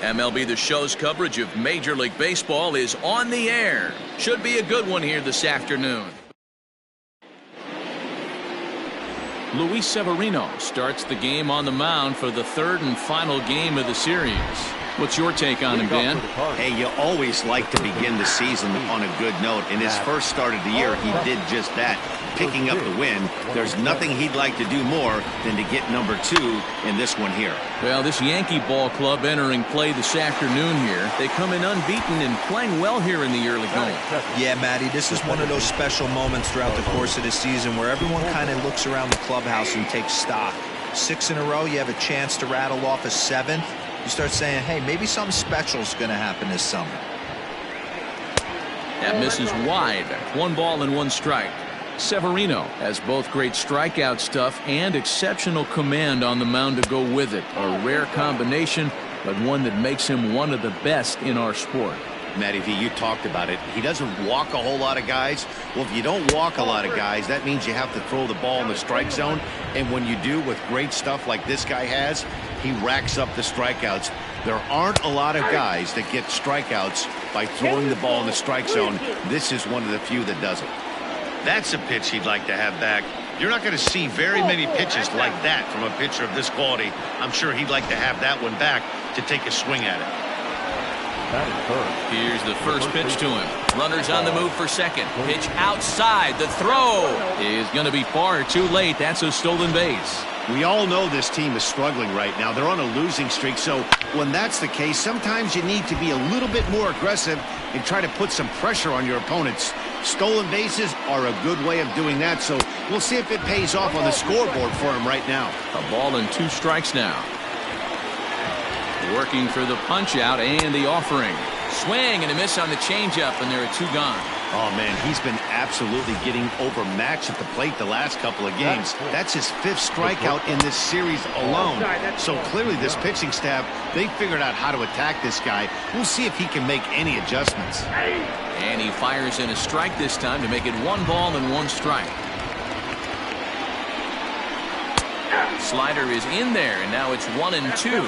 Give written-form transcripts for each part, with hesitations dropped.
MLB The Show's coverage of Major League Baseball is on the air. Should be a good one here this afternoon. Luis Severino starts the game on the mound for the third and final game of the series. What's your take on him, Dan? Hey, you always like to begin the season on a good note. In his first start of the year, he did just that, picking up the win. There's nothing he'd like to do more than to get number 2 in this one here. Well, this Yankee ball club entering play this afternoon here. They come in unbeaten and playing well here in the early going. Yeah, Matty, this is one of those special moments throughout the course of the season where everyone kind of looks around the clubhouse and takes stock. 6 in a row, you have a chance to rattle off a 7th. You start saying, hey, maybe something special is going to happen this summer. That misses wide. 1 ball and 1 strike. Severino has both great strikeout stuff and exceptional command on the mound to go with it. A rare combination, but one that makes him one of the best in our sport. Matty V, you talked about it. He doesn't walk a whole lot of guys. Well, if you don't walk a lot of guys, that means you have to throw the ball in the strike zone. And when you do with great stuff like this guy has, he racks up the strikeouts. There aren't a lot of guys that get strikeouts by throwing the ball in the strike zone. This is one of the few that does it. That's a pitch he'd like to have back. You're not going to see very many pitches like that from a pitcher of this quality. I'm sure he'd like to have that one back to take a swing at it. Here's the first pitch to him. Runners on the move for second. Pitch outside. The throw is going to be far too late. That's a stolen base. We all know this team is struggling right now. They're on a losing streak, so when that's the case, sometimes you need to be a little bit more aggressive and try to put some pressure on your opponents. Stolen bases are a good way of doing that, so we'll see if it pays off on the scoreboard for him right now. A ball and 2 strikes now. Working for the punch out and the offering. Swing and a miss on the changeup, and there are 2 gone. Oh, man, he's been absolutely getting overmatched at the plate the last couple of games. That's his 5th strikeout in this series alone. So clearly this pitching staff, they figured out how to attack this guy. We'll see if he can make any adjustments. And he fires in a strike this time to make it 1 ball and 1 strike. Slider is in there, and now it's 1 and 2.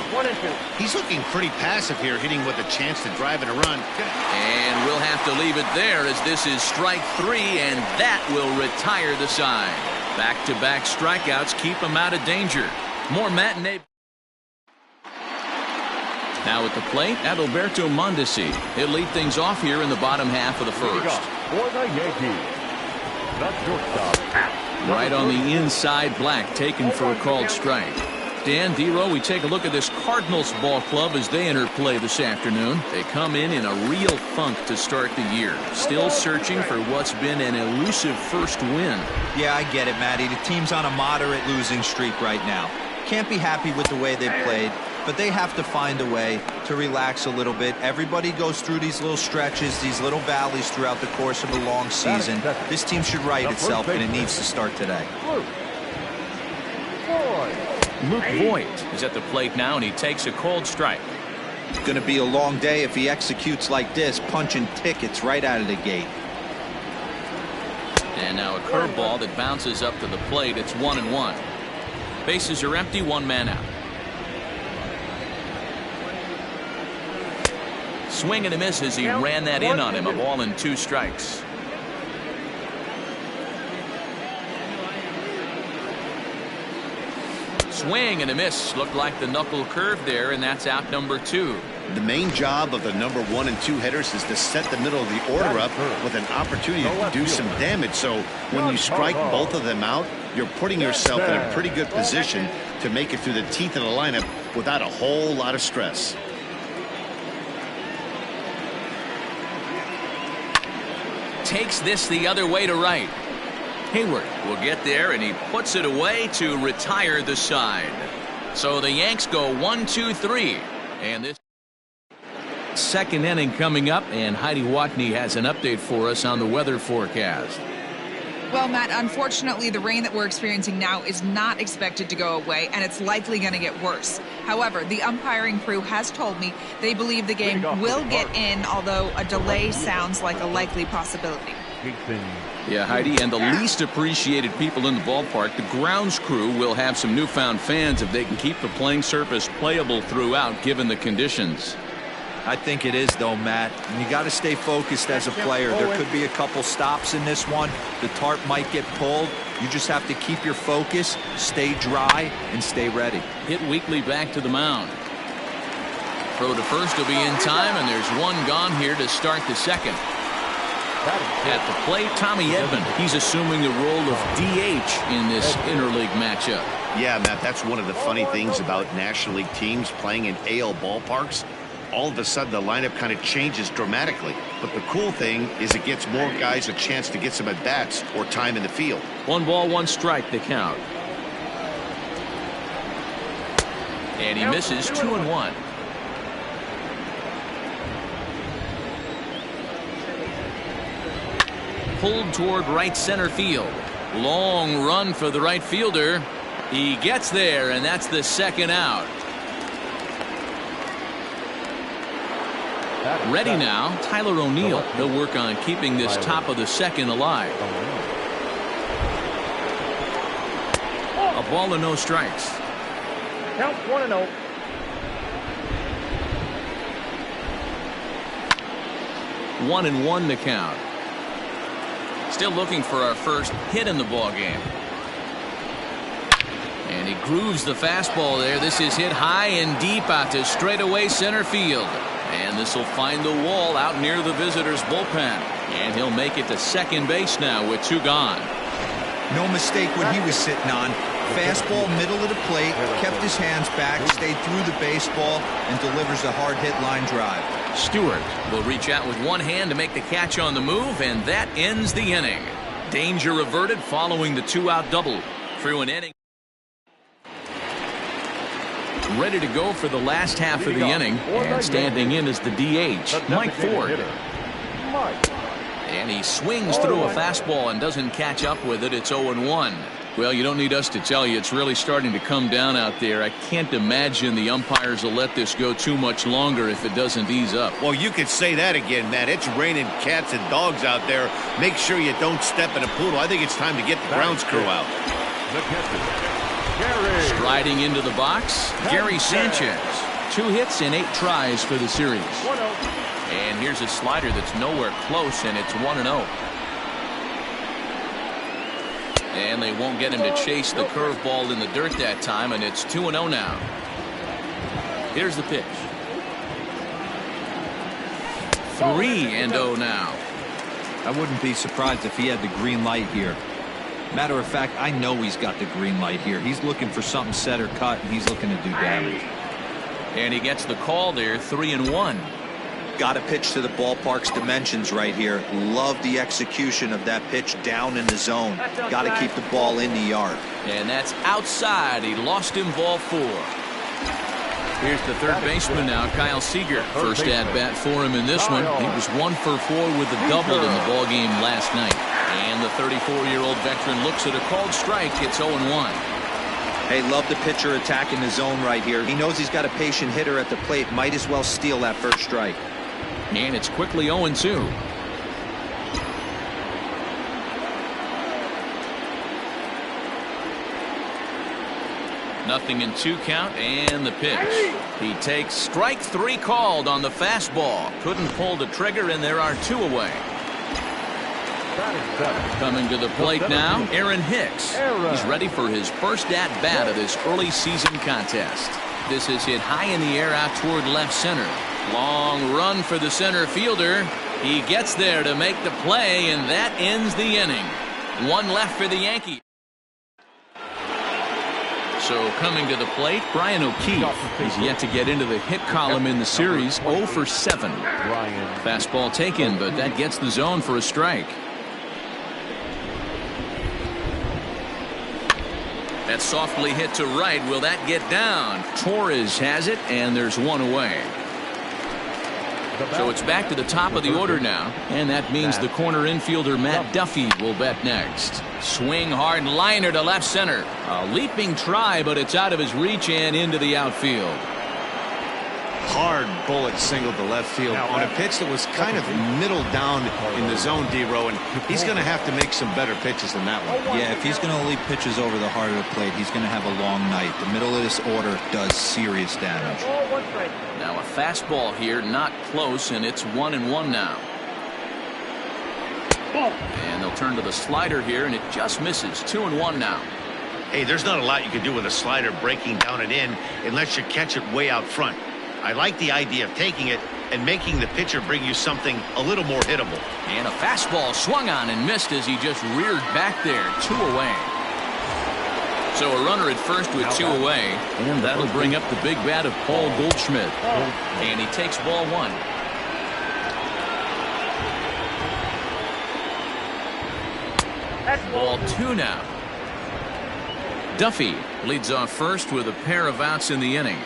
He's looking pretty passive here, hitting with a chance to drive in a run. And we'll have to leave it there as this is strike 3, and that will retire the side. Back-to-back strikeouts keep him out of danger. More matinee. Now at the plate, Adalberto Mondesi. He'll lead things off here in the bottom half of the first. For the Yankees, the shortstop. Right on the inside, Black taken for a called strike. Dan, D-Row, we take a look at this Cardinals ball club as they enter play this afternoon. They come in a real funk to start the year. Still searching for what's been an elusive first win. Yeah, I get it, Matty. The team's on a moderate losing streak right now. Can't be happy with the way they played, but they have to find a way to relax a little bit. Everybody goes through these little stretches, these little valleys throughout the course of a long season. This team should right itself, and it needs to start today. Luke Voigt is at the plate now, and he takes a called strike. It's going to be a long day if he executes like this, punching tickets right out of the gate. And now a curveball that bounces up to the plate. It's 1 and 1. Bases are empty, 1 man out. Swing and a miss as he ran that in on him. A ball and 2 strikes. Swing and a miss. Looked like the knuckle curve there, and that's out number 2. The main job of the number 1 and 2 hitters is to set the middle of the order up with an opportunity to do some damage. So when you strike both of them out, you're putting yourself in a pretty good position to make it through the teeth of the lineup without a whole lot of stress. Takes this the other way to right. Hayward will get there, and he puts it away to retire the side. So the Yanks go 1-2-3, and this second inning coming up, and Heidi Watney has an update for us on the weather forecast. Well, Matt, unfortunately, the rain that we're experiencing now is not expected to go away, and it's likely going to get worse. However, the umpiring crew has told me they believe the game will get in, although a delay sounds like a likely possibility. Yeah, Heidi, and the least appreciated people in the ballpark, the grounds crew, will have some newfound fans if they can keep the playing surface playable throughout, given the conditions. I think it is, though, Matt. And you got to stay focused as a player. There could be a couple stops in this one. The tarp might get pulled. You just have to keep your focus, stay dry, and stay ready. Hit Weekly back to the mound. Throw to first will be in time, and there's one gone here to start the second. At the plate, Tommy Edman. He's assuming the role of DH in this interleague matchup. Yeah, Matt, that's one of the funny things about National League teams playing in AL ballparks. All of a sudden, the lineup kind of changes dramatically. But the cool thing is it gets more guys a chance to get some at-bats or time in the field. 1 ball, 1 strike, the count. And he misses 2-1. Pulled toward right center field. Long run for the right fielder. He gets there, and that's the second out. Ready now, Tyler O'Neill. He'll work on keeping this top of the second alive. A ball and no strikes. Count 1-0. One and one to count. Still looking for our first hit in the ball game. And he grooves the fastball there. This is hit high and deep out to straightaway center field. And this will find the wall out near the visitors' bullpen. And he'll make it to second base now with 2 gone. No mistake what he was sitting on. Fastball middle of the plate, kept his hands back, stayed through the baseball, and delivers a hard hit line drive. Stewart will reach out with one hand to make the catch on the move, and that ends the inning. Danger averted following the 2-out double. Through an inning. Ready to go for the last half of the inning, and standing in is the DH, Mike Ford. And he swings through a fastball and doesn't catch up with it. It's 0-1. Well, you don't need us to tell you it's really starting to come down out there. I can't imagine the umpires will let this go too much longer if it doesn't ease up. Well, you could say that again, Matt. It's raining cats and dogs out there. Make sure you don't step in a poodle. I think it's time to get the grounds crew out. Striding into the box, Gary Sanchez. 2 hits and 8 tries for the series. And here's a slider that's nowhere close, and it's 1-0. And they won't get him to chase the curveball in the dirt that time, and it's 2-0 now. Here's the pitch. 3-0 now. I wouldn't be surprised if he had the green light here. Matter of fact, I know he's got the green light here. He's looking for something set or cut, and he's looking to do damage. And he gets the call there, 3-1. Got to pitch to the ballpark's dimensions right here. Love the execution of that pitch down in the zone. Got to keep the ball in the yard. And that's outside. He lost him, ball 4. Here's the third baseman now, Kyle Seager. First at bat for him in this one. He was 1 for 4 with a double in the ball game last night. And the 34-year-old veteran looks at a called strike. It's 0-1. Hey, love the pitcher attacking the zone right here. He knows he's got a patient hitter at the plate. Might as well steal that first strike. And it's quickly 0-2. Nothing in 2 count, and the pitch. He takes strike 3 called on the fastball. Couldn't pull the trigger, and there are 2 away. Coming to the plate now, Aaron Hicks. He's ready for his first at-bat of this early season contest. This is hit high in the air out toward left center. Long run for the center fielder. He gets there to make the play, and that ends the inning. 1 left for the Yankees. So coming to the plate, Brian O'Keefe. He's yet to get into the hit column in the series, 0 for 7. Fastball taken, but that gets the zone for a strike. That softly hit to right. Will that get down? Torres has it, and there's 1 away. So it's back to the top of the order now, and that means the corner infielder Matt Duffy will bat next. Swing hard liner to left center. A leaping try, but it's out of his reach and into the outfield. hard bullet single to left field on a pitch that was kind of middle down in the zone, D-Row, and he's going to have to make some better pitches than that one. Yeah, if he's going to leave pitches over the heart of the plate, he's going to have a long night. The middle of this order does serious damage. Now a fastball here, not close, and it's 1-1 now. And they'll turn to the slider here, and it just misses. 2-1 now. Hey, there's not a lot you can do with a slider breaking down and in unless you catch it way out front. I like the idea of taking it and making the pitcher bring you something a little more hittable. And a fastball swung on and missed as he just reared back there. 2 away. So a runner at first with 2 away, and that'll bring up the big bat of Paul Goldschmidt. And he takes ball 1. Ball 2 now. Duffy leads off first with a pair of outs in the inning.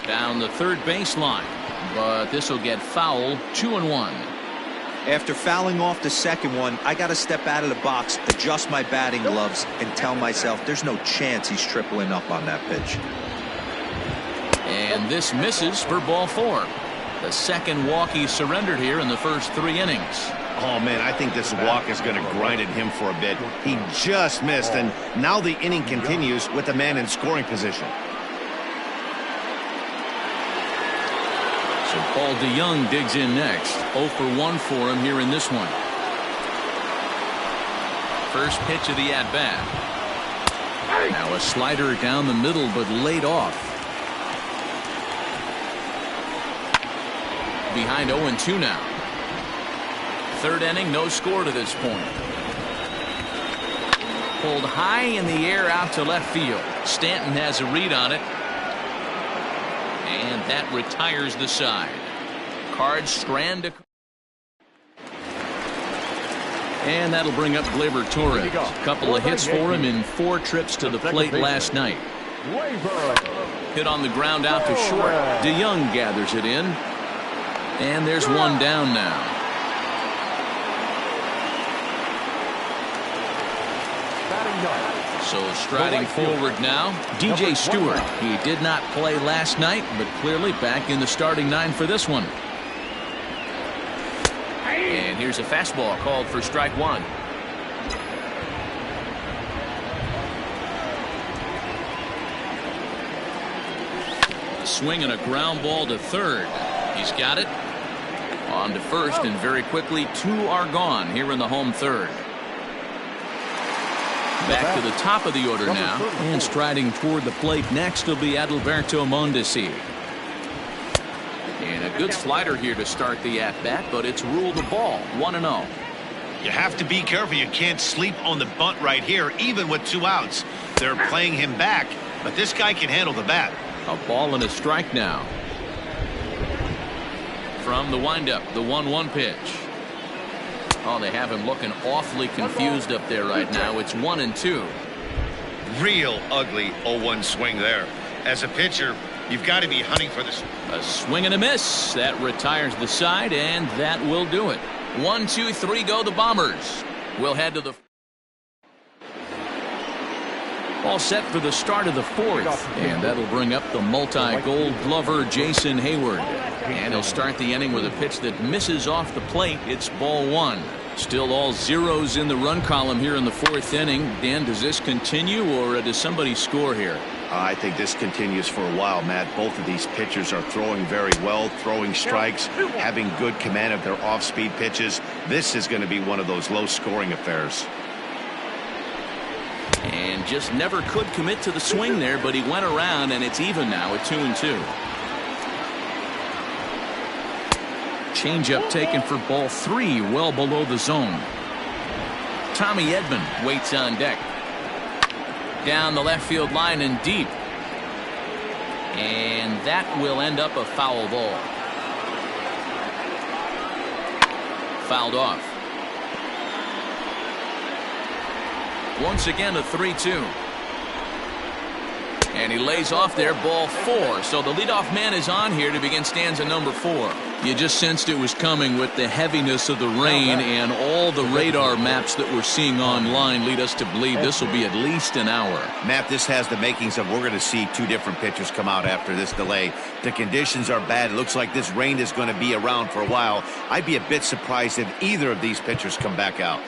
Down the third baseline, but this will get foul. 2-1. After fouling off the second one, I got to step out of the box, adjust my batting gloves, and tell myself there's no chance he's tripling up on that pitch. And this misses for ball 4. The second walk he surrendered here in the first 3 innings. Oh, man, I think this walk is going to grind at him for a bit. He just missed, and now the inning continues with the man in scoring position. So Paul DeYoung digs in next. 0 for 1 for him here in this one. First pitch of the at-bat. Now a slider down the middle, but laid off. Behind 0-2 now. Third inning, no score to this point. Pulled high in the air out to left field. Stanton has a read on it. And that retires the side. Cards strand to... And that'll bring up Gleyber Torres. A couple of hits for him in 4 trips to the plate last night. Hit on the ground out to short. DeYoung gathers it in. And there's one down now. So striding forward now, DJ Stewart. He did not play last night, but clearly back in the starting 9 for this one. And here's a fastball called for strike 1. A swing and a ground ball to third. He's got it. On to first, and very quickly 2 are gone here in the home third. Back to the top of the order now, and striding toward the plate next will be Adalberto Mondesi. And a good slider here to start the at-bat, but it's ruled a ball. 1-0. You have to be careful. You can't sleep on the bunt right here, even with 2 outs. They're playing him back, but this guy can handle the bat. A ball and a strike now. From the windup, the 1-1 pitch. Oh, they have him looking awfully confused up there right now. It's 1-2. Real ugly 0-1 swing there. As a pitcher, you've got to be hunting for this. A swing and a miss. That retires the side, and that will do it. 1, 2, 3 go the Bombers. We'll head to the... All set for the start of the 4th, and that'll bring up the multi-gold glover Jason Hayward. And he'll start the inning with a pitch that misses off the plate. It's ball 1. Still all zeros in the run column here in the 4th inning. Dan, does this continue, or does somebody score here? I think this continues for a while, Matt. Both of these pitchers are throwing very well, throwing strikes, having good command of their off-speed pitches. This is going to be one of those low-scoring affairs. And just never could commit to the swing there, but he went around, and it's even now at 2-2. Changeup taken for ball 3, well below the zone. Tommy Edman waits on deck. Down the left field line and deep. And that will end up a foul ball. Fouled off. Once again a 3-2. And he lays off there, ball 4. So the leadoff man is on here to begin stanza number 4. You just sensed it was coming with the heaviness of the rain, and all the radar maps that we're seeing online lead us to believe this will be at least an hour. Matt, this has the makings of we're going to see two different pitchers come out after this delay. The conditions are bad. It looks like this rain is going to be around for a while. I'd be a bit surprised if either of these pitchers come back out.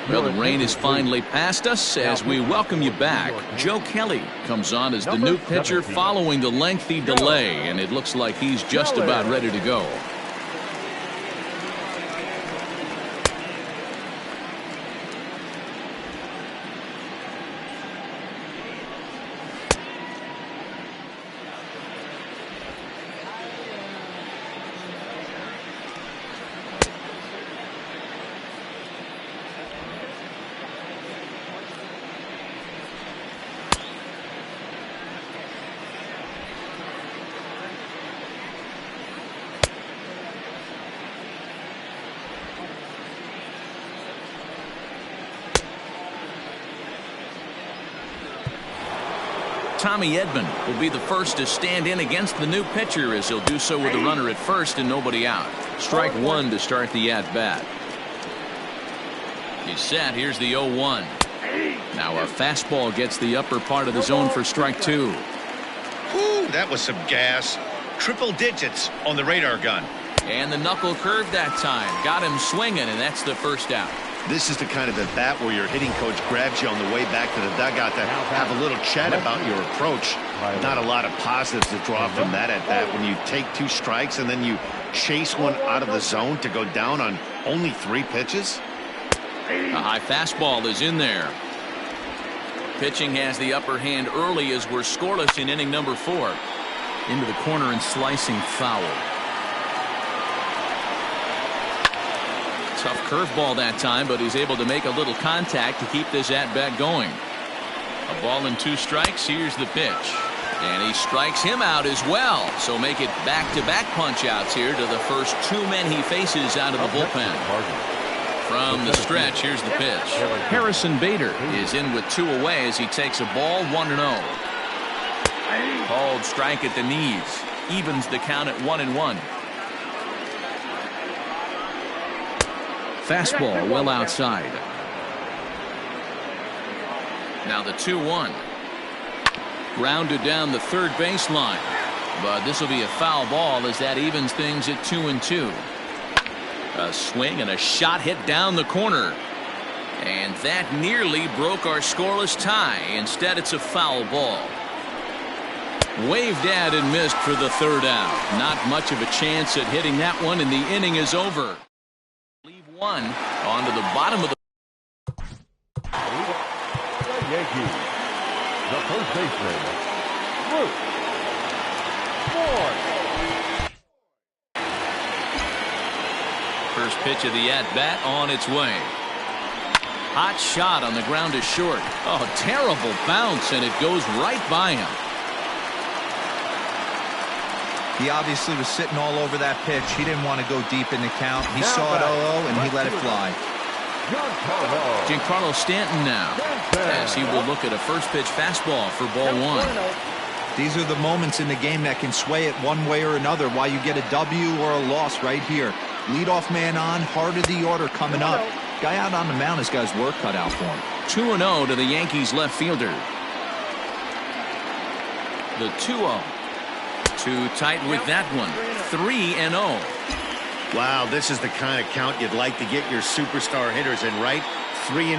Well, the rain is finally past us as we welcome you back. Joe Kelly comes on as the new pitcher following the lengthy delay, and it looks like he's just about ready to go. Tommy Edman will be the first to stand in against the new pitcher, as he'll do so with a runner at first and nobody out. Strike one to start the at-bat. He's set. Here's the 0-1. Now a fastball gets the upper part of the zone for strike two. Ooh, that was some gas. Triple digits on the radar gun. And the knuckle curve that time. Got him swinging, and that's the first out. This is the kind of at bat where your hitting coach grabs you on the way back to the dugout to have a little chat about your approach. Not a lot of positives to draw from that at bat when you take two strikes and then you chase one out of the zone to go down on only 3 pitches. A high fastball is in there. Pitching has the upper hand early as we're scoreless in inning number 4. Into the corner and slicing foul. Tough curveball that time, but he's able to make a little contact to keep this at-bat going. A ball and 2 strikes. Here's the pitch. And he strikes him out as well. So make it back-to-back punch-outs here to the first 2 men he faces out of the bullpen. From the stretch, here's the pitch. Harrison Bader is in with 2 away as he takes a ball 1-0. Called strike at the knees. Evens the count at 1-1. Fastball well outside. Now the 2-1. Grounded down the third baseline. But this will be a foul ball as that evens things at 2-2. A swing and a shot hit down the corner. And that nearly broke our scoreless tie. Instead, it's a foul ball. Waved at and missed for the 3rd out. Not much of a chance at hitting that one, and the inning is over. Leave one onto the bottom of the Yankees. The first baseman, Luke Ford. First pitch of the at-bat on its way. Hot shot on the ground to short. Oh, terrible bounce, and it goes right by him. He obviously was sitting all over that pitch. He didn't want to go deep in the count. He saw it 0-0 and he let it fly. Giancarlo Stanton now, as he will look at a first pitch fastball for ball 1. These are the moments in the game that can sway it one way or another, why you get a W or a loss right here. Leadoff man on, heart of the order coming up. Guy out on the mound has got his work cut out for him. 2-0 to the Yankees left fielder. The 2-0. Too tight with that one. 3-0. Wow, this is the kind of count you'd like to get your superstar hitters in, right? 3-0.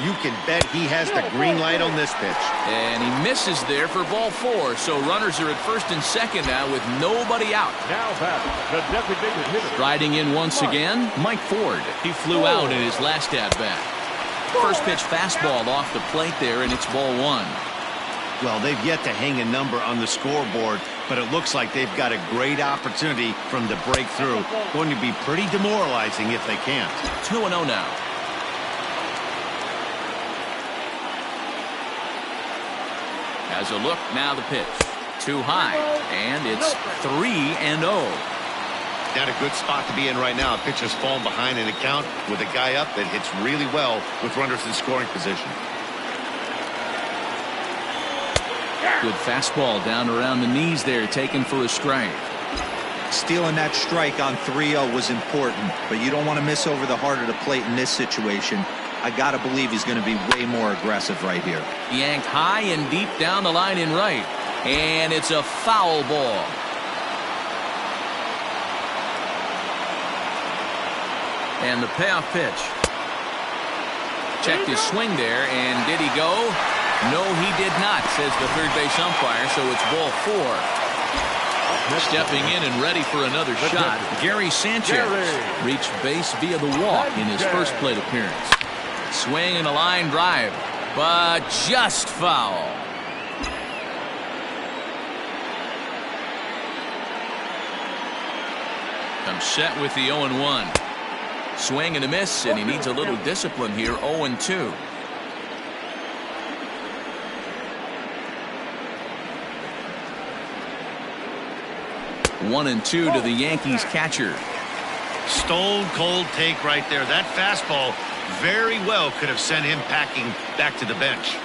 You can bet he has the green light on this pitch. And he misses there for ball 4. So runners are at first and second now with nobody out. Now back, the designated hitter. Riding in once again, Mike Ford. He flew out in his last at-bat. First pitch fastball off the plate there, and it's ball 1. Well, they've yet to hang a number on the scoreboard, but it looks like they've got a great opportunity for them to break through. Going to be pretty demoralizing if they can't. 2-0 now. As a look, now the pitch. Too high, and it's 3-0. Not a good spot to be in right now. Pitcher's falling behind in the count with a guy up that hits really well with runners in scoring position. Good fastball down around the knees there, taken for a strike. Stealing that strike on 3-0 was important, but you don't want to miss over the heart of the plate in this situation. I got to believe he's going to be way more aggressive right here. Yanked high and deep down the line in right. And it's a foul ball. And the payoff pitch. Checked his swing there, and did he go? No, he did not, says the third base umpire, so it's ball 4. Stepping in and ready for another shot, Gary Sanchez reached base via the walk in his first plate appearance. Swing and a line drive, but just foul. I'm set with the 0-1. Swing and a miss, and he needs a little discipline here. 0-2. One and two to the Yankees catcher. Stone cold take right there. That fastball very well could have sent him packing back to the bench.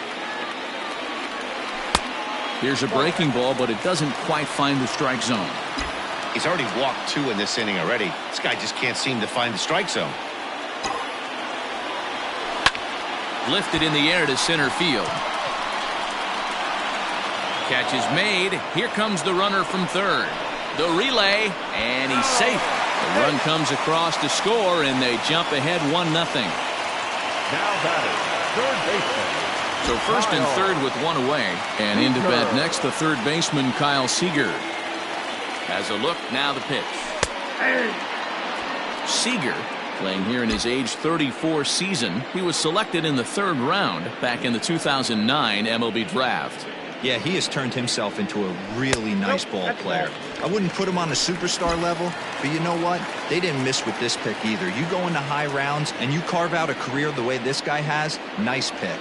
Here's a breaking ball, but it doesn't quite find the strike zone. He's already walked 2 in this inning already. This guy just can't seem to find the strike zone. Lifted in the air to center field. Catch is made. Here comes the runner from third. The relay, and he's safe. The run comes across to score, and they jump ahead 1-0. Now batting, third baseman. So first and third with one away, and into bat next the third baseman Kyle Seager. Has a look, now the pitch. Seager playing here in his age 34 season. He was selected in the 3rd round back in the 2009 MLB draft. Yeah, he has turned himself into a really nice ball player. I wouldn't put him on a superstar level, but you know what? They didn't miss with this pick either. You go into high rounds and you carve out a career the way this guy has, nice pick.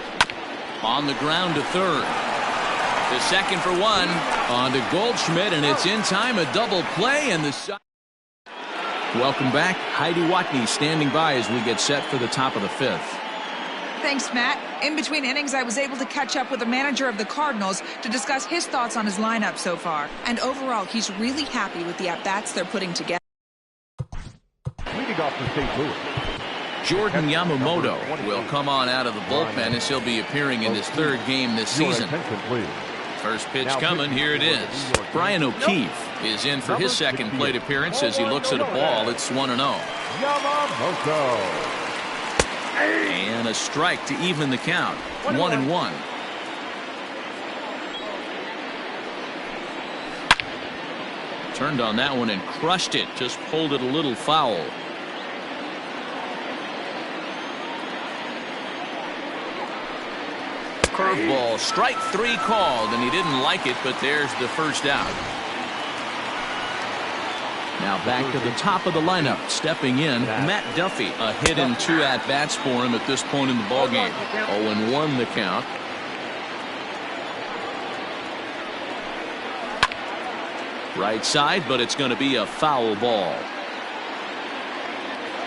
On the ground to third. To second for 1. On to Goldschmidt, and it's in time, a double play, and the shot. Welcome back. Heidi Watney standing by as we get set for the top of the 5th. Thanks, Matt. In between innings, I was able to catch up with the manager of the Cardinals to discuss his thoughts on his lineup so far. And overall, he's really happy with the at-bats they're putting together. Leading off for St. Louis. Jordan Yamamoto will come on out of the bullpen as he'll be appearing in his 3rd game this season. First pitch coming, here it is. Brian O'Keefe is in for his 2nd plate appearance as he looks at a ball. It's 1-0. Yamamoto. And a strike to even the count. 1-1. Turned on that one and crushed it. Just pulled it a little foul. Curveball, strike 3 called, and he didn't like it, but there's the first out. Now back to the top of the lineup. Stepping in, Matt Duffy. A hit and 2 at-bats for him at this point in the ballgame. 0-1 the count. Right side, but it's going to be a foul ball.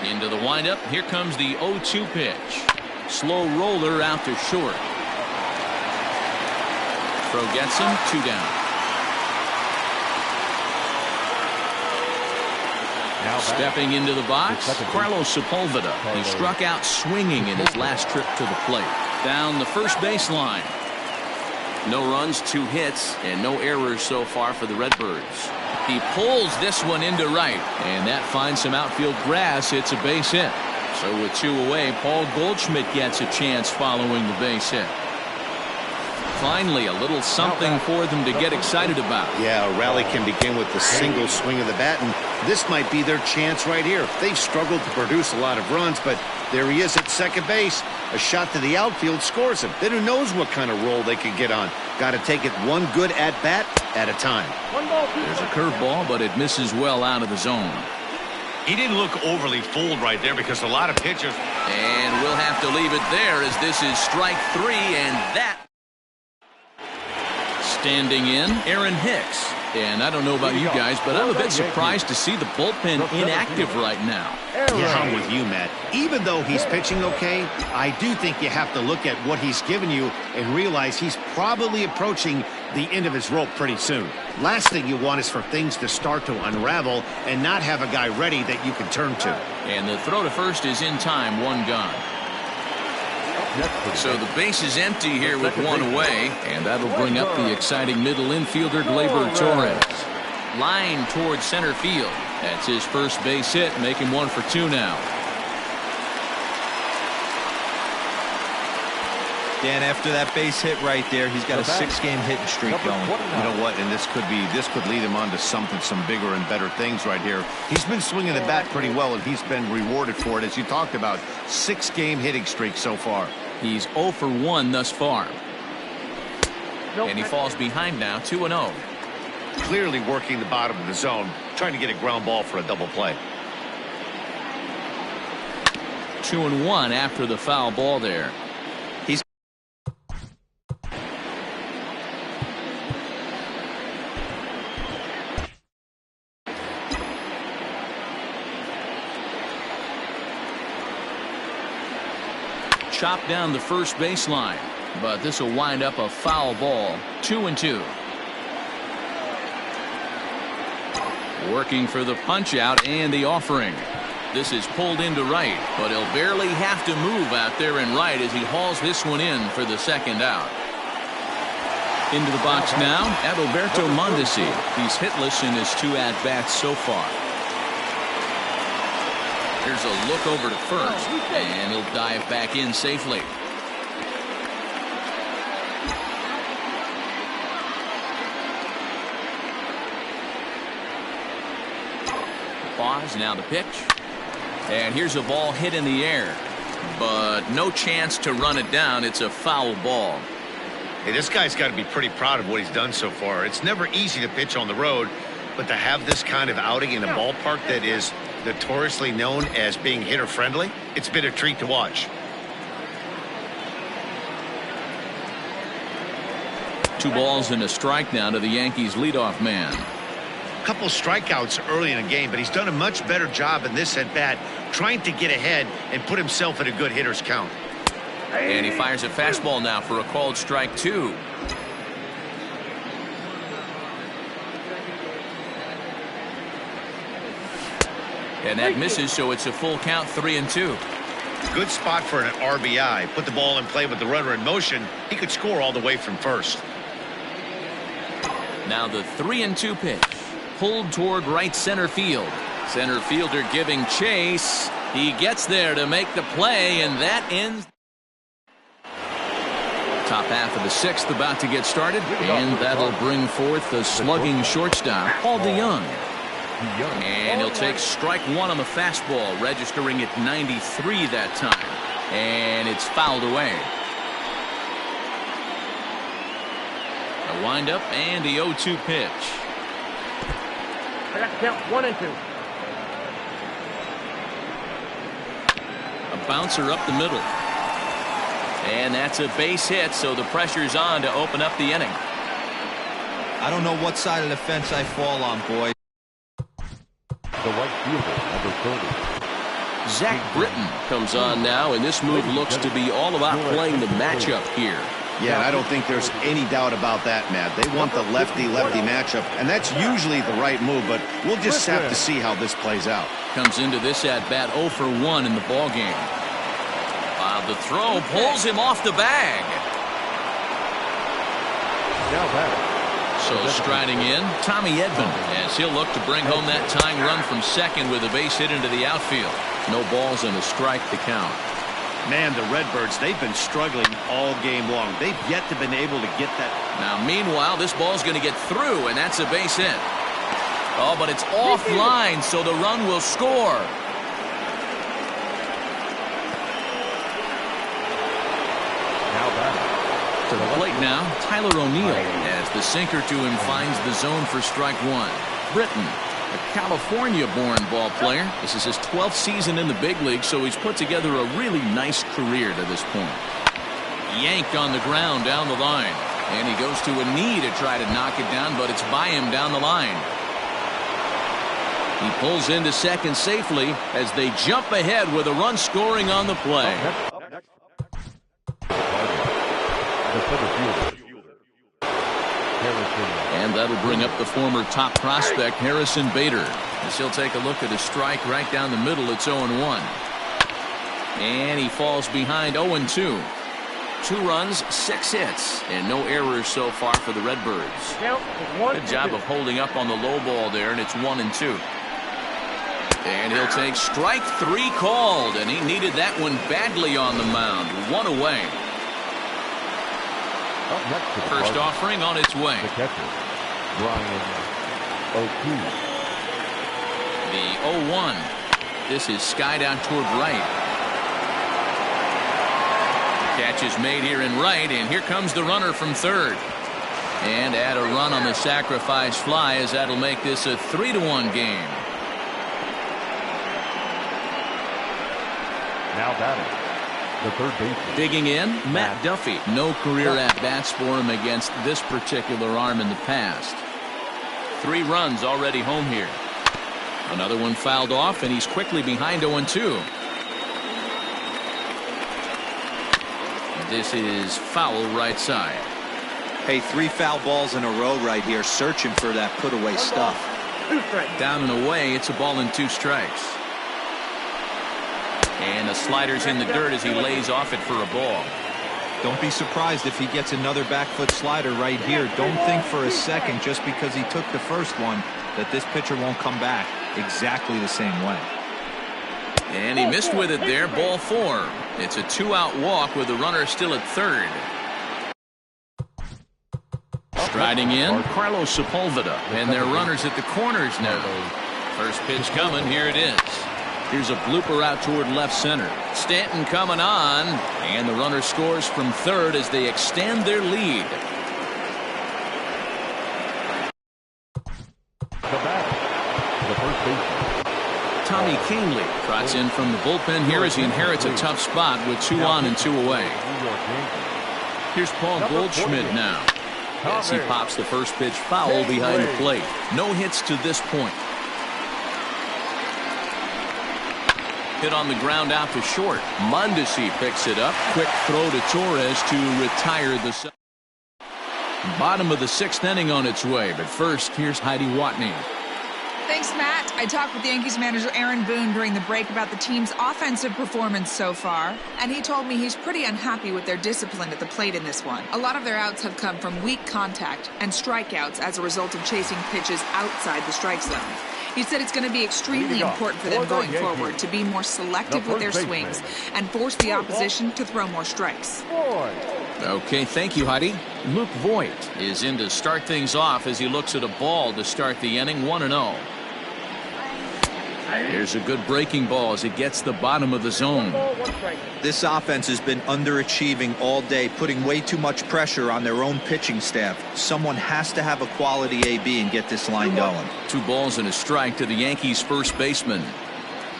Into the windup. Here comes the 0-2 pitch. Slow roller out to short. Throw gets him, 2 down. Stepping into the box, Carlos Sepulveda. He struck out swinging in his last trip to the plate. Down the first baseline. No runs, 2 hits, and no errors so far for the Redbirds. He pulls this one into right, and that finds some outfield grass. It's a base hit. So with 2 away, Paul Goldschmidt gets a chance following the base hit. Finally, a little something for them to get excited about. Yeah, a rally can begin with the single swing of the bat, and this might be their chance right here. They've struggled to produce a lot of runs, but there he is at second base. A shot to the outfield scores him. Then who knows what kind of roll they could get on. Got to take it one good at-bat at a time. There's a curveball, but it misses well out of the zone. He didn't look overly fooled right there because a lot of pitchers. And we'll have to leave it there as this is strike 3, and that. Standing in, Aaron Hicks. And I don't know about you guys, but I'm a bit surprised to see the bullpen inactive right now. Yeah, I'm with you, Matt. Even though he's pitching okay, I do think you have to look at what he's given you and realize he's probably approaching the end of his rope pretty soon. Last thing you want is for things to start to unravel and not have a guy ready that you can turn to. And the throw to first is in time, one gone. So the base is empty here with one away, and that'll bring up the exciting middle infielder Gleyber Torres. Line towards center field. That's his first base hit, making 1 for 2 now. Dan, after that base hit right there, he's got a 6-game hitting streak going. You know what? And this could lead him on to some bigger and better things right here. He's been swinging the bat pretty well, and he's been rewarded for it, as you talked about. 6-game hitting streak so far. He's 0 for 1 thus far. And he falls behind now, 2-0. Clearly working the bottom of the zone, trying to get a ground ball for a double play. 2-1 after the foul ball there. He's chopped down the first baseline, but this will wind up a foul ball. 2-2. Working for the punch out and the offering. This is pulled into right, but he'll barely have to move out there in right as he hauls this one in for the second out. Into the box now, Adalberto Mondesi. He's hitless in his 2 at-bats so far. Here's a look over to first, and he'll dive back in safely. Pause, now the pitch. And here's a ball hit in the air, but no chance to run it down. It's a foul ball. Hey, this guy's got to be pretty proud of what he's done so far. It's never easy to pitch on the road, but to have this kind of outing in a ballpark that is notoriously known as being hitter-friendly, it's been a treat to watch. 2 balls and a strike now to the Yankees leadoff man. Couple strikeouts early in the game, but he's done a much better job in this at-bat trying to get ahead and put himself in a good hitter's count. And he fires a fastball now for a called strike 2. And that misses, so it's a full count, 3-2. Good spot for an RBI. Put the ball in play with the runner in motion. He could score all the way from first. Now the 3-2 pitch. Pulled toward right center field. Center fielder giving chase. He gets there to make the play, and that ends. Top half of the 6th about to get started, and that'll bring forth the slugging shortstop, Paul DeYoung. And he'll take strike 1 on the fastball, registering at 93 that time. And it's fouled away. A windup and the 0-2 pitch. I got to count 1 and 2. A bouncer up the middle. And that's a base hit, so the pressure's on to open up the inning. I don't know what side of the fence I fall on, boys. The right fielder, number 30. Zach Britton comes on now, and this move looks to be all about playing the matchup here. Yeah, and I don't think there's any doubt about that, Matt. They want the lefty-lefty matchup, and that's usually the right move, but we'll just have to see how this plays out. Comes into this at-bat 0 for 1 in the ballgame. The throw pulls him off the bag. So striding in, Tommy Edman, as he'll look to bring home that tying run from second with a base hit into the outfield. No balls and a strike to count. Man, the Redbirds, they've been struggling all game long. They've yet to been able to get that. Now, meanwhile, this ball's going to get through, and that's a base hit. Oh, but it's offline, so the run will score. To the plate now, Tyler O'Neill, as the sinker to him finds the zone for strike 1. Britton, a California-born ball player. This is his 12th season in the big league, so he's put together a really nice career to this point. Yank on the ground down the line. And he goes to a knee to try to knock it down, but it's by him down the line. He pulls into second safely as they jump ahead with a run scoring on the play. And that'll bring up the former top prospect Harrison Bader, as he'll take a look at a strike right down the middle. It's 0-1. And he falls behind 0-2. 2 runs, 6 hits, and no errors so far for the Redbirds. Good job of holding up on the low ball there, and it's 1-2. And he'll take strike 3 called, and he needed that one badly on the mound. 1 away. First offering on its way. The catcher, Brian O'Keefe. The 0-1. This is skied out toward right. Catch is made here in right, and here comes the runner from third. And add a run on the sacrifice fly, as that'll make this a 3-1 game. Now batting, the third baseman. Digging in, Matt Duffy. No career at-bats for him against this particular arm in the past. 3 runs already home here. Another one fouled off, and he's quickly behind 0-2. This is foul right side. Hey, 3 foul balls in a row right here, searching for that put-away stuff. Down and away, it's a ball and 2 strikes. And the slider's in the dirt as he lays off it for a ball. Don't be surprised if he gets another back foot slider right here. Don't think for a second, just because he took the first one, that this pitcher won't come back exactly the same way. And he missed with it there, ball 4. It's a 2-out walk with the runner still at third. Striding in, Carlos Sepulveda, and their runners at the corners now. First pitch coming, here it is. Here's a blooper out toward left center. Stanton coming on, and the runner scores from third as they extend their lead. The first baseman. Tommy Kahnle trots in from the bullpen here as he inherits a tough spot with 2 on and 2 away. Here's Paul Goldschmidt now, as he pops the first pitch foul behind the plate. No hits to this point. Hit on the ground out to short. Mondesi picks it up. Quick throw to Torres to retire the bottom of the 6th inning on its way. But first, here's Heidi Watney. Thanks, Matt. I talked with Yankees manager Aaron Boone during the break about the team's offensive performance so far, and he told me he's pretty unhappy with their discipline at the plate in this one. A lot of their outs have come from weak contact and strikeouts as a result of chasing pitches outside the strike zone. He said it's going to be extremely important for them going forward to be more selective with their swings and force the opposition to throw more strikes. Okay, thank you, Heidi. Luke Voigt is in to start things off as he looks at a ball to start the inning, 1-0. Here's a good breaking ball as it gets the bottom of the zone. This offense has been underachieving all day, putting way too much pressure on their own pitching staff. Someone has to have a quality AB and get this line going. 2 balls and a strike to the Yankees' first baseman.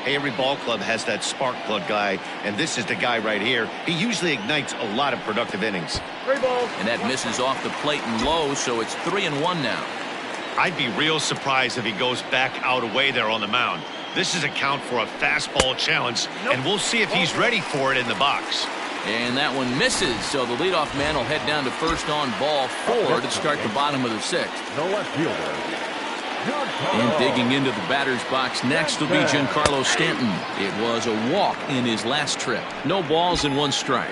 Hey, every ball club has that spark plug guy, and this is the guy right here. He usually ignites a lot of productive innings. 3 balls. And that misses off the plate and low, so it's 3-1 now. I'd be real surprised if he goes back out away there on the mound. This is a count for a fastball challenge, and we'll see if he's ready for it in the box. And that one misses, so the leadoff man will head down to first on ball 4 to start the bottom of the 6th. No left fielder. And digging into the batter's box next will be Giancarlo Stanton. It was a walk in his last trip. No balls and 1 strike.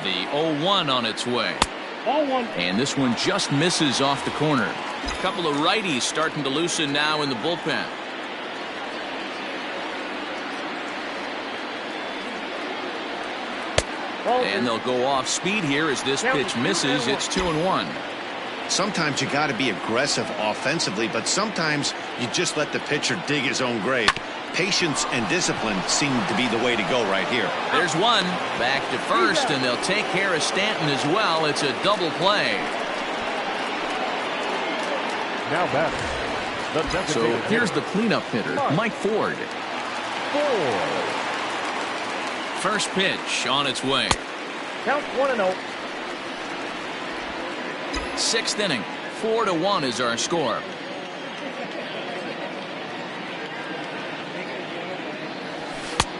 The 0-1 on its way. And this one just misses off the corner. A couple of righties starting to loosen now in the bullpen. And they'll go off speed here as this pitch misses. It's 2-1. Sometimes you got to be aggressive offensively, but sometimes you just let the pitcher dig his own grave. Patience and discipline seem to be the way to go right here. There's one. Back to first, and they'll take care of Stanton as well. It's a double play. Now batting. So here's the cleanup hitter, Mike Ford. First pitch on its way. Count 1-0. Sixth inning. 4-1 is our score.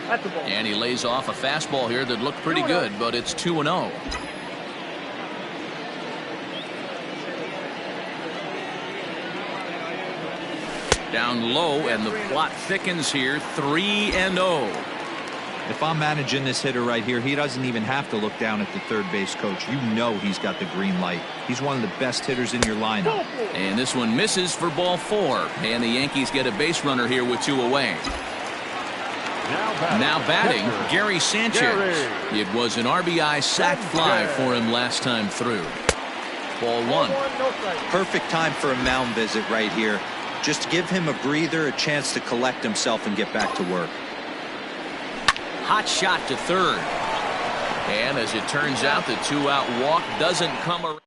That's the ball. And he lays off a fastball here that looked pretty good, but it's 2-0. Down low, and the plot thickens here. 3-0. If I'm managing this hitter right here, he doesn't even have to look down at the third base coach. You know he's got the green light. He's one of the best hitters in your lineup. And this one misses for ball 4. And the Yankees get a base runner here with 2 away. Now batting, Gary Sanchez. It was an RBI sac fly for him last time through. Ball 1. Perfect time for a mound visit right here. Just give him a breather, a chance to collect himself and get back to work. Hot shot to third. And as it turns out, the 2-out walk doesn't come around.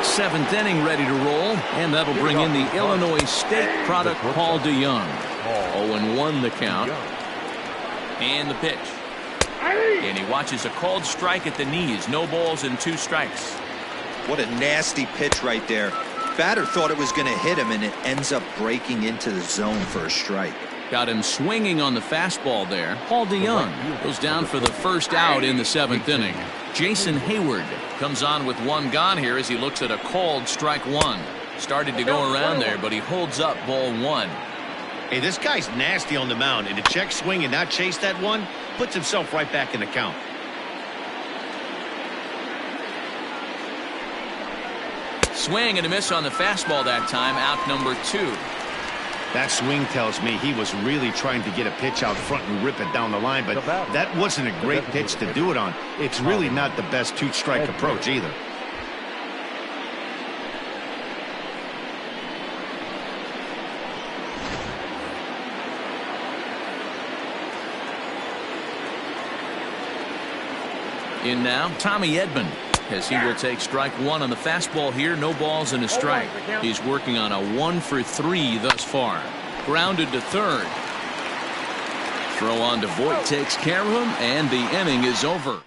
Seventh inning ready to roll, and that'll bring in the Illinois State product, Paul DeYoung. 0-1 the count. And the pitch. And he watches a called strike at the knees. No balls and 2 strikes. What a nasty pitch right there. Batter thought it was going to hit him, and it ends up breaking into the zone for a strike. Got him swinging on the fastball there. Paul DeYoung goes down for the first out in the 7th inning. Jason Hayward comes on with 1 gone here as he looks at a called strike 1. Started to go around there, but he holds up ball 1. Hey, this guy's nasty on the mound, and to check swing and not chase that one puts himself right back in the count. Swing and a miss on the fastball that time. Out number 2. That swing tells me he was really trying to get a pitch out front and rip it down the line, but that wasn't a great pitch to do it on. It's really not the best 2-strike approach either. In now, Tommy Edman, as he will take strike 1 on the fastball here. No balls and a strike. He's working on a 1 for 3 thus far. Grounded to third. Throw on to Voit takes care of him, and the inning is over.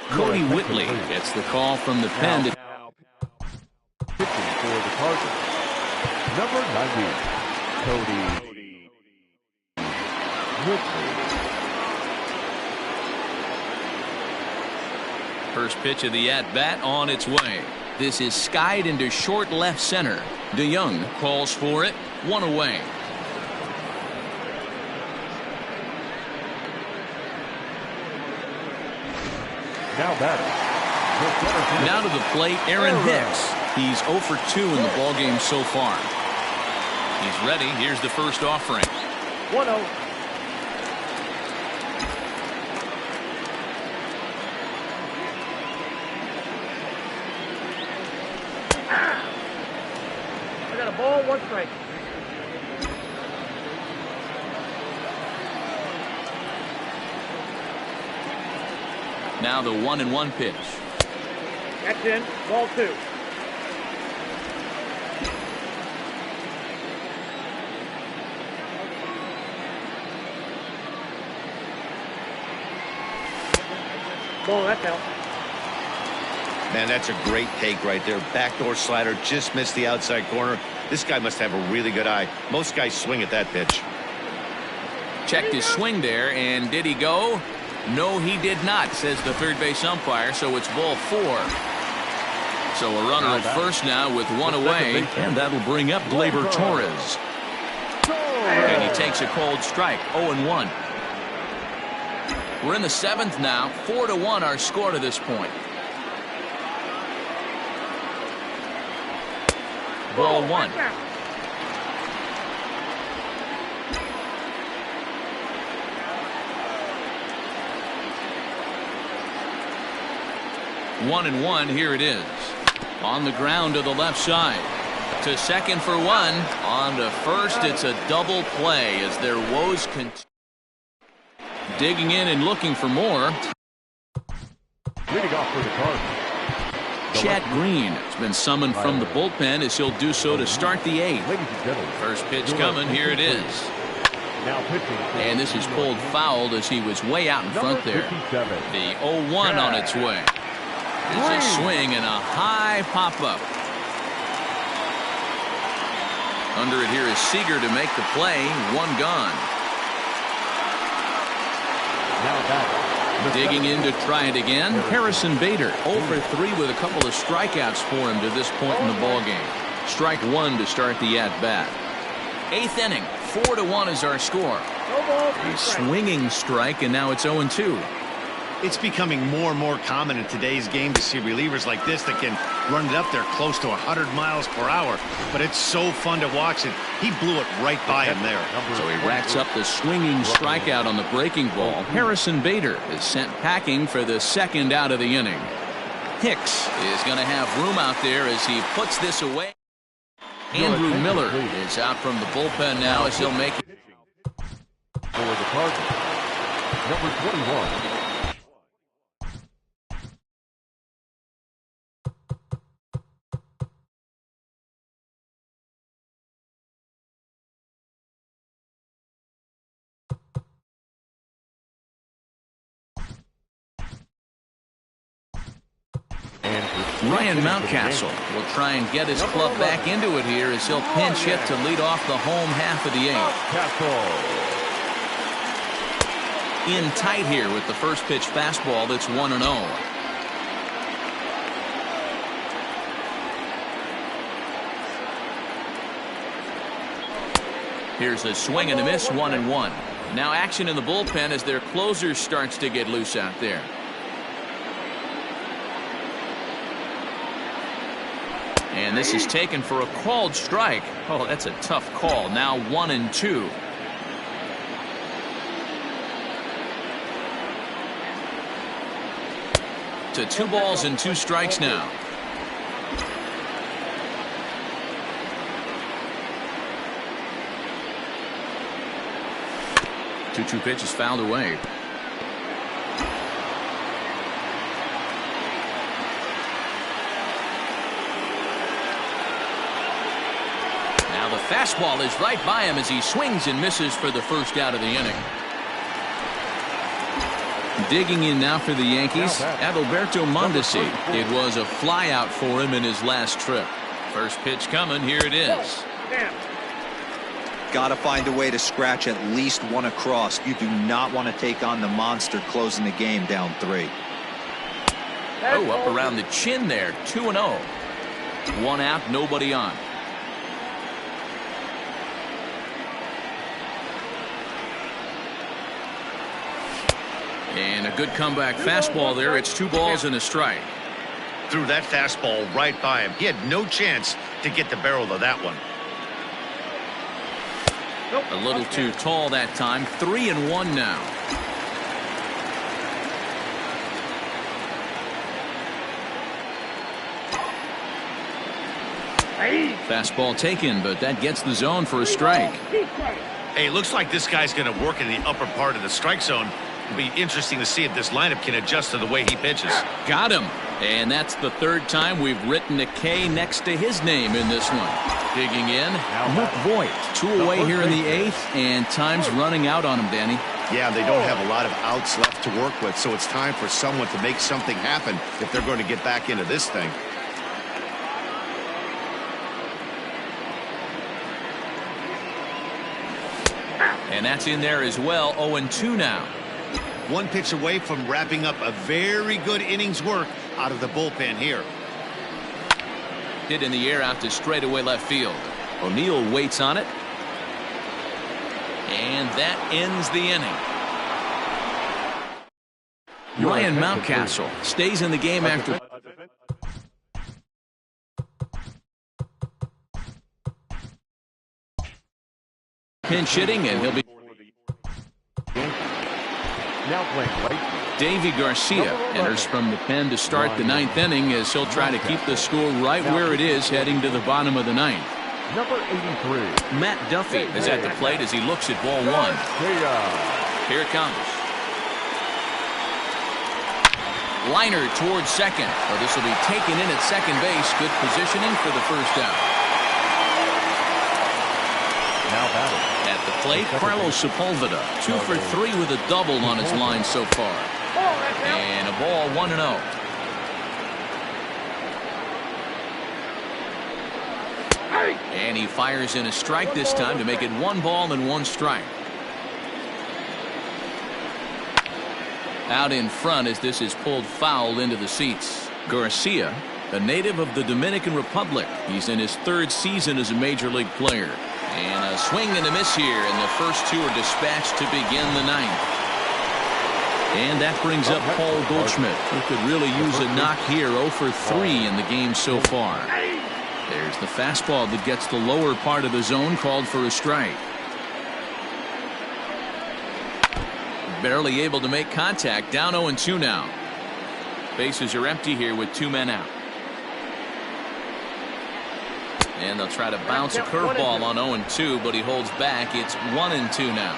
Cody Whitley gets the call from the pen. Pitching for the Cardinals, number 90, Cody Whitley. First pitch of the at-bat on its way. This is skied into short left center. DeYoung calls for it. 1 away. Now batting. Now to the plate, Aaron Hicks. He's 0 for 2 in the ballgame so far. He's ready. Here's the first offering. 1-0. I got a ball, 1 strike. Now the 1-1 pitch. That's in. Ball 2. Ball, that's out. Man, that's a great take right there. Backdoor slider, just missed the outside corner. This guy must have a really good eye. Most guys swing at that pitch. Checked his swing there, and did he go? No, he did not, says the third base umpire, so it's ball 4. So a runner at first now with 1 away, and that'll bring up Gleyber Torres. And he takes a cold strike, 0-1. We're in the 7th now, 4-1 our score to this point. Ball 1. One and 1, here it is. On the ground to the left side. To second for 1. On to first, it's a double play as their woes continue. Digging in and looking for more. Leading off for the Cardinals, Chad Green has been summoned from the bullpen as he'll do so to start the 8th. ladies and gentlemen. First pitch coming, here it is. Now pitching. And this is pulled fouled as he was way out in front there. 57. The 0-1 on its way. It's a swing and a high pop-up. Under it here is Seager to make the play. One gone. Now back. Digging in to try it again. Harrison Bader 0 for 3 with a couple of strikeouts for him to this point in the ballgame. Strike one to start the at-bat. 8th inning. 4-1 is our score. A swinging strike, and now it's 0-2. It's becoming more and more common in today's game to see relievers like this that can run it up there close to 100 miles per hour. But it's so fun to watch it. He blew it right by him there. So he racks up the swinging strikeout on the breaking ball. Harrison Bader is sent packing for the second out of the inning. Hicks is going to have room out there as he puts this away. Andrew Miller is out from the bullpen now as he'll make it. For the Cardinals, number 21. Ryan Mountcastle will try and get his club back into it here as he'll pinch hit to lead off the home half of the 8th. In tight here with the first pitch fastball that's 1-0. Here's a swing and a miss, 1-1. Now action in the bullpen as their closer starts to get loose out there. And this is taken for a called strike. Oh, that's a tough call. Now 1-2. To 2 balls and 2 strikes now. Two pitches fouled away. The fastball is right by him as he swings and misses for the first out of the inning. Digging in now for the Yankees, Adalberto Mondesi. It was a flyout for him in his last trip. First pitch coming. Here it is. Got to find a way to scratch at least one across. You do not want to take on the monster closing the game down 3. Oh, up around the chin there. 2-0. 1 out, nobody on. And a good comeback fastball there. It's 2 balls and a strike. Threw that fastball right by him. He had no chance to get the barrel of that one. A little too tall that time. 3-1 now. Fastball taken, but that gets the zone for a strike. Hey, it looks like this guy's going to work in the upper part of the strike zone. It'll be interesting to see if this lineup can adjust to the way he pitches. Got him. And that's the 3rd time we've written a K next to his name in this one. Digging in, Luke Voigt. 2 away here in the 8th, and time's running out on him, Danny. Yeah, they don't have a lot of outs left to work with, so it's time for someone to make something happen if they're going to get back into this thing. And that's in there as well. 0-2 now. 1 pitch away from wrapping up a very good innings work out of the bullpen here. Hit in the air out to straightaway left field. O'Neill waits on it. And that ends the inning. Ryan Mountcastle stays in the game after. Pinch hitting, and he'll be. Now playing right. Davy Garcia enters from the pen to start the 9th inning as he'll try to keep the score right where it is heading to the bottom of the 9th. Number 83. Matt Duffy is at the plate as he looks at ball 1. Here it comes. Liner towards second. Oh, this will be taken in at second base. Good positioning for the first out. Now batting. At the plate, Carlos Sepulveda. 2 for 3 with a double on his line so far. And a ball, 1-0. And he fires in a strike this time to make it 1 ball and 1 strike. Out in front as this is pulled foul into the seats. Garcia, a native of the Dominican Republic. He's in his 3rd season as a major league player. And a swing and a miss here, and the first 2 are dispatched to begin the 9th. And that brings up Paul Goldschmidt, who could really use a knock here. 0 for 3 in the game so far. There's the fastball that gets the lower part of the zone, called for a strike. Barely able to make contact. Down 0-2 now. Bases are empty here with 2 men out. And they'll try to bounce a curveball on 0-2, but he holds back. It's 1-2 now.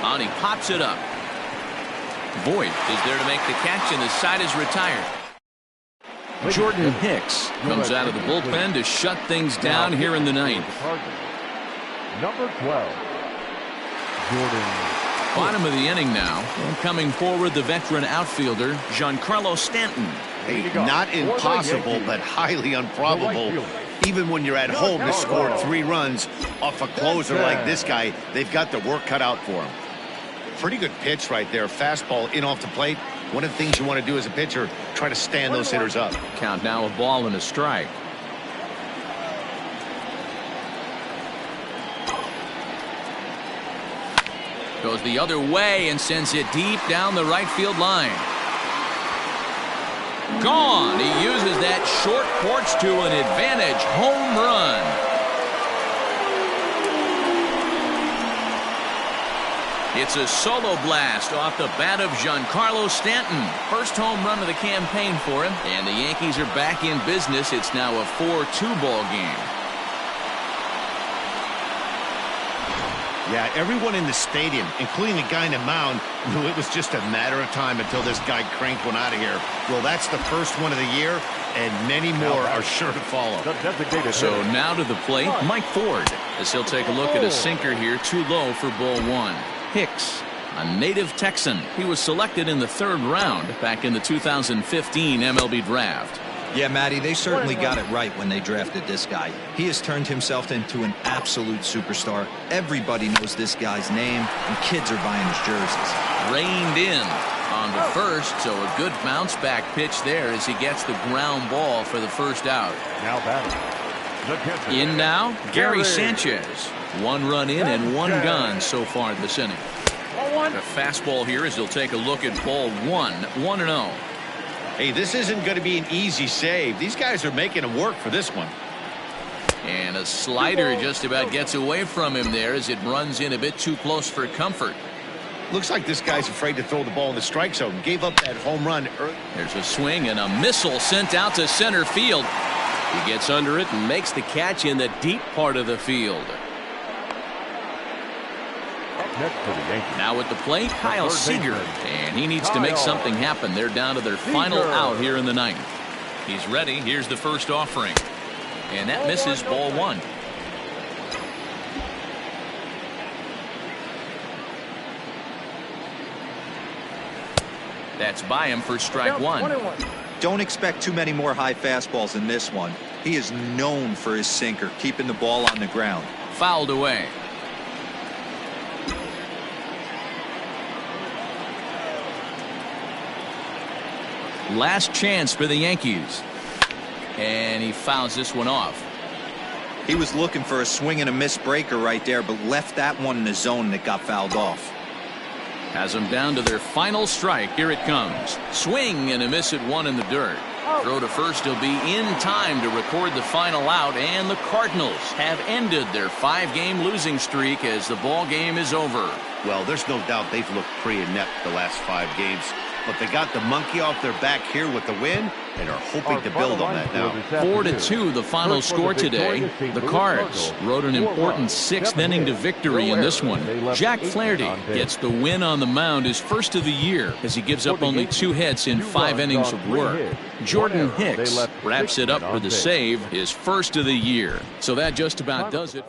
And he pops it up. Voigt is there to make the catch, and the side is retired. Jordan Hicks comes out of the bullpen to shut things down here in the 9th. Number 12, Jordan. Bottom of the inning now. And coming forward, the veteran outfielder, Giancarlo Stanton. Hey, not impossible, but highly improbable. Even when you're at home to score 3 runs off a closer like this guy, they've got the work cut out for him. Pretty good pitch right there. Fastball in off the plate. One of the things you want to do as a pitcher, try to stand those hitters up. Count now, a ball and a strike. Goes the other way and sends it deep down the right field line. Gone. He uses that short porch to an advantage. Home run. It's a solo blast off the bat of Giancarlo Stanton. First home run of the campaign for him. And the Yankees are back in business. It's now a 4-2 ball game. Yeah, everyone in the stadium, including the guy in the mound, knew it was just a matter of time until this guy cranked one out of here. Well, that's the first one of the year, and many more are sure to follow. So now to the plate, Mike Ford, as he'll take a look at a sinker here, too low for ball 1. Hicks, a native Texan. He was selected in the 3rd round back in the 2015 MLB draft. Yeah, Matty, they certainly got it right when they drafted this guy. He has turned himself into an absolute superstar. Everybody knows this guy's name, and kids are buying his jerseys. Reined in on the first, so a good bounce back pitch there as he gets the ground ball for the first out. Now batting. In now, Gary Sanchez. 1 run in and 1 gone so far this inning. A fastball here as he'll take a look at ball 1, 1-0. Hey, this isn't going to be an easy save. These guys are making him work for this one. And a slider just about gets away from him there as it runs in a bit too close for comfort. Looks like this guy's afraid to throw the ball in the strike zone. Gave up that home run early. There's a swing and a missile sent out to center field. He gets under it and makes the catch in the deep part of the field. Next for the Yankees. Now at the plate, Kyle Seager. And he needs to make something happen. They're down to their final out here in the 9th. He's ready. Here's the first offering. And that misses ball 1. That's by him for strike 1. Don't expect too many more high fastballs in this one. He is known for his sinker, keeping the ball on the ground. Fouled away. Last chance for the Yankees. And he fouls this one off. He was looking for a swing and a miss breaker right there, but left that one in the zone that got fouled off. Has them down to their final strike. Here it comes. Swing and a miss at 1 in the dirt. Throw to first. He'll be in time to record the final out, and the Cardinals have ended their 5-game losing streak as the ball game is over. Well, there's no doubt they've looked pretty inept the last 5 games. but they got the monkey off their back here with the win and are hoping to build on that now. 4-2 the final score today. The Cards rode an important 6th inning to victory in this one. Jack Flaherty gets the win on the mound, his first of the year, as he gives up only 2 hits in 5 innings of work. Jordan Hicks wraps it up for the save, his first of the year. So that just about does it.